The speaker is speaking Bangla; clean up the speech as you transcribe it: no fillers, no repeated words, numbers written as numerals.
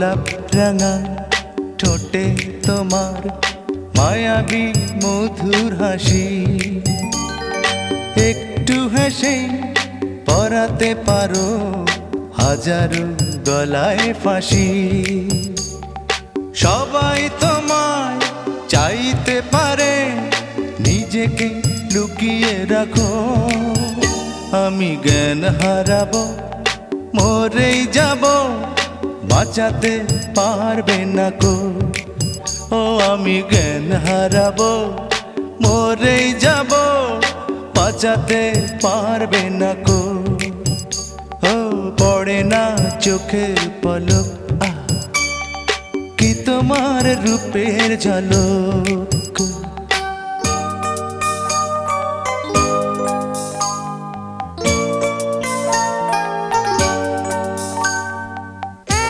গোলাপ রাঙা ঠোঁটে তোমার মায়াবী মধুর হাসি, একটু হেসে পরাতে পারো হাজারো গলায় ফাঁসি। সবাই তোমায় চাইতে পারে, নিজেকে লুকিয়ে রাখো। আমি জ্ঞান হারাবো, মরেই যাব, বাঁচাতে পারবে না কো। ও আমি জ্ঞান হারাবো, মরেই যাব, বাঁচাতে পারবে না কো। ও পড়ে না চোখের পলক, কি তোমার রূপের ঝলক।